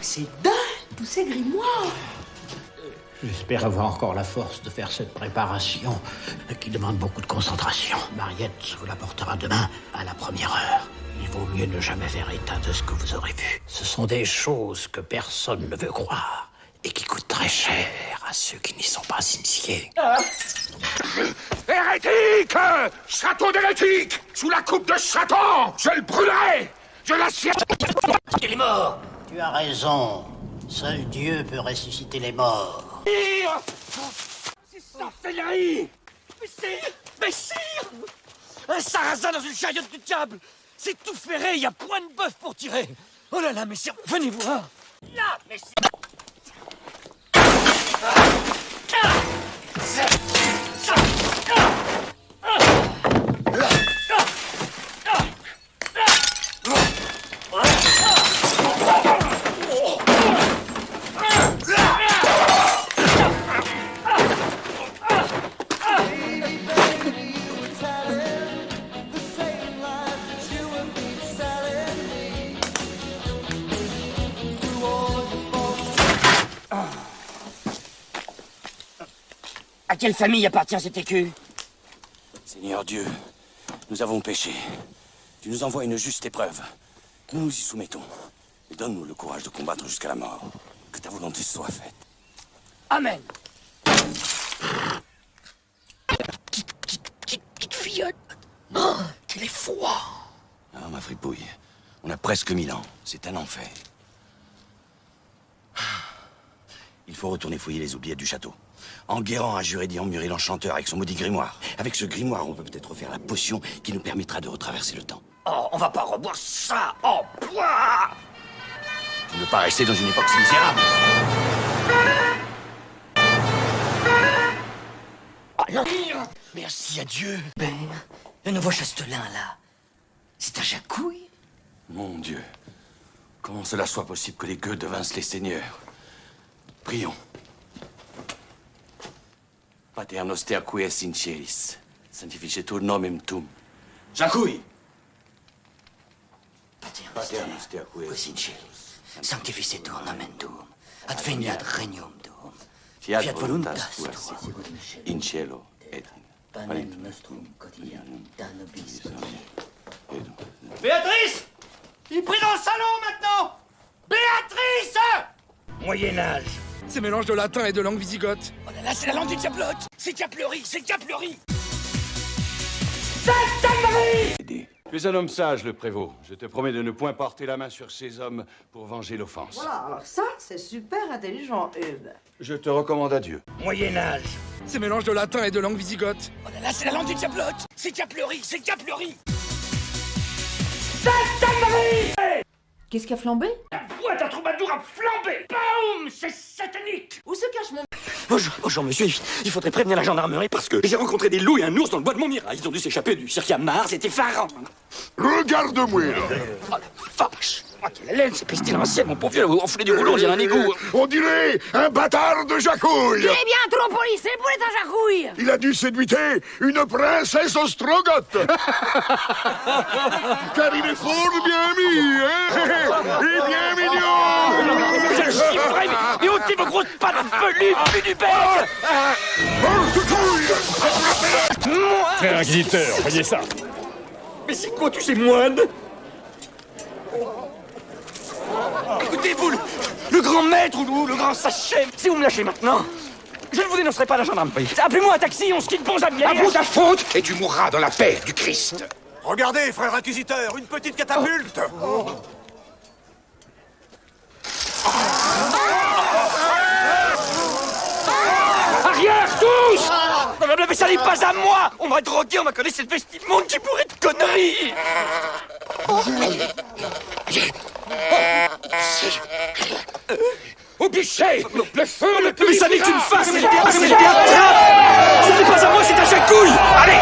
C'est dingue, tous ces grimoires. J'espère avoir encore la force de faire cette préparation qui demande beaucoup de concentration. Mariette vous l'apportera demain à la première heure. Il vaut mieux ne jamais faire état de ce que vous aurez vu. Ce sont des choses que personne ne veut croire et qui coûtent très cher à ceux qui n'y sont pas initiés. Hérétique! Château d'hérétique! Sous la coupe de Satan! Je le brûlerai! Je l'assieds! Il est mort! Tu as raison. Seul Dieu peut ressusciter les morts. C'est ça, Félerie! Mais sire! Un sarrasin dans une chariote du diable! C'est tout ferré, il y a point de bœuf pour tirer! Oh là là, messire, venez voir! Là, messire! À quelle famille appartient cet écu? Seigneur Dieu, nous avons péché. Tu nous envoies une juste épreuve. Nous nous y soumettons. Et donne-nous le courage de combattre jusqu'à la mort. Que ta volonté soit faite. Amen! Petite fillette. Oh, qu'il est froid. Ah, ma fripouille, on a presque 1000 ans. C'est un enfer. Il faut retourner fouiller les oubliettes du château. Enguerrand a juré d'y emmurer l'enchanteur avec son maudit grimoire. Avec ce grimoire, on peut peut-être refaire la potion qui nous permettra de retraverser le temps. Oh, on va pas reboire ça en bois! Tu ne veux pas rester dans une époque si misérable? Merci à Dieu! Ben, le nouveau chastelin, là, c'est un jacouille? Mon Dieu, comment cela soit possible que les gueux devinssent les seigneurs? Prions. Pater noster qui es in celis, sanctificetur nomen tuum. Jacouille! Pater noster qui es in celis, sanctificetur nomen tuum, adveniat regnum tuum, fiat voluntas tua in cielo et in panem nostrum quotidianum da nobis hodie. Béatrice! Il est pris dans le salon maintenant! Béatrice! Moyen-Âge. C'est mélange de latin et de langue visigoth. Oh là là, c'est la langue du diablote! C'est diablerie, c'est diablerie! Tu es un homme sage, le prévôt. Je te promets de ne point porter la main sur ces hommes pour venger l'offense. Voilà, alors ça, c'est super intelligent, Hube. Je te recommande à Dieu. Moyen-Âge. C'est mélange de latin et de langue visigoth. Oh là là, c'est la langue du diablote! C'est diablerie, c'est diablerie! Qu'est-ce qui a flambé? La voix d'un troubadour a flambé! Boum! C'est satanique! Où se cache mon... Bonjour monsieur, il faudrait prévenir la gendarmerie parce que j'ai rencontré des loups et un ours dans le bois de Montmirail. Ils ont dû s'échapper du cirque à Mars, c'était effarant. Regarde-moi! Oh la vache! Oh, quelle haleine, c'est pestilentiel, mon pauvre vieux, vous enflez du rouleau, on dirait un égout. On dirait un bâtard de jacouille! Il est bien trop policé pour être un jacouille. Il a dû séduiter une princesse ostrogoth! Car il est fort bien mis, hein? Et bien mignon! Je chifferais, mais ôtez vos grosses pattes velues, plus du bec! Moi! Frère inquisiteur, voyez ça. Mais c'est quoi tous ces moines? Écoutez-vous, le grand maître ou le grand sachet, si vous me lâchez maintenant, je ne vous dénoncerai pas à la gendarmerie. Appelez-moi un taxi, on se quitte bons amis. À bout ta faute, et tu mourras dans la paix du Christ! Regardez, frère inquisiteur, une petite catapulte. Arrière, tous! Non, mais ça n'est pas à moi! On m'a drogué, on m'a collé cette vestie de monde qui pourrait de conneries! Au bûcher! Le feu le plus... Mais ça n'est qu'une farce! C'est le théâtre! Ce n'est pas à moi, c'est un jacouille! Allez!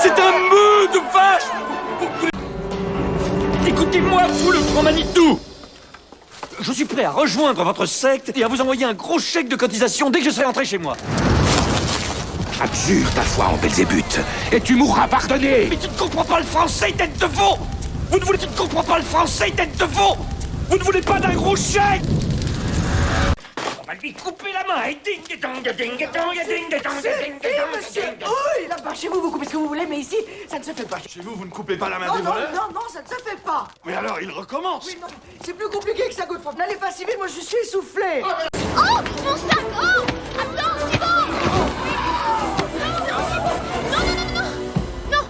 C'est un meuh de vache! Écoutez-moi, vous le grand Manitou! Je suis prêt à rejoindre votre secte et à vous envoyer un gros chèque de cotisation dès que je serai rentré chez moi. Abjure ta foi en Belzébuth, et tu mourras pardonné! Mais tu ne comprends pas le français, tête de veau! Vous ne voulez... Tu ne comprends pas le français, tête de veau! Vous ne voulez pas d'un gros chèque! On va lui couper la main et ding dong ding dong ding dong ding dong. Monsieur! Oui, là-bas, chez vous, vous coupez ce que vous voulez, mais ici, ça ne se fait pas. Chez vous, vous ne coupez pas la main Non, des non, voleurs? non, non, ça ne se fait pas. Mais alors, il recommence. Oui, non, c'est plus compliqué que ça, Godefroy. N'allez pas si vite, moi je suis essoufflé. Oh, mon sac! Oh! Attends, c'est bon! Non!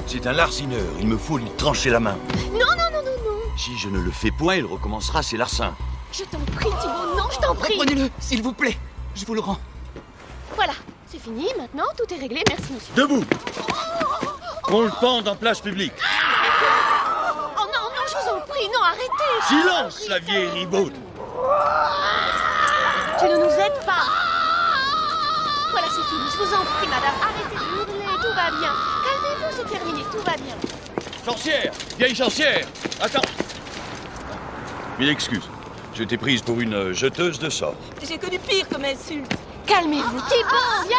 C'est un larcineur, il me faut lui trancher la main. Non! Si je ne le fais point, il recommencera ses larcins. Je t'en prie, Thibaut, non, je t'en prie! Prenez-le, s'il vous plaît. Je vous le rends. Voilà, c'est fini, maintenant, tout est réglé, merci, monsieur. Debout! On le pend en place publique. Oh non, je vous en prie, non, arrêtez! Silence, la vieille ribaude! Tu ne nous aides pas! Voilà, c'est fini, je vous en prie, madame, arrêtez de hurler, tout va bien. Calmez-vous, c'est terminé, tout va bien. Sorcière! Vieille sorcière! Attends! Mille excuses. Je t'ai prise pour une jeteuse de sorts. J'ai connu pire comme insulte. Calmez-vous, Thibaut!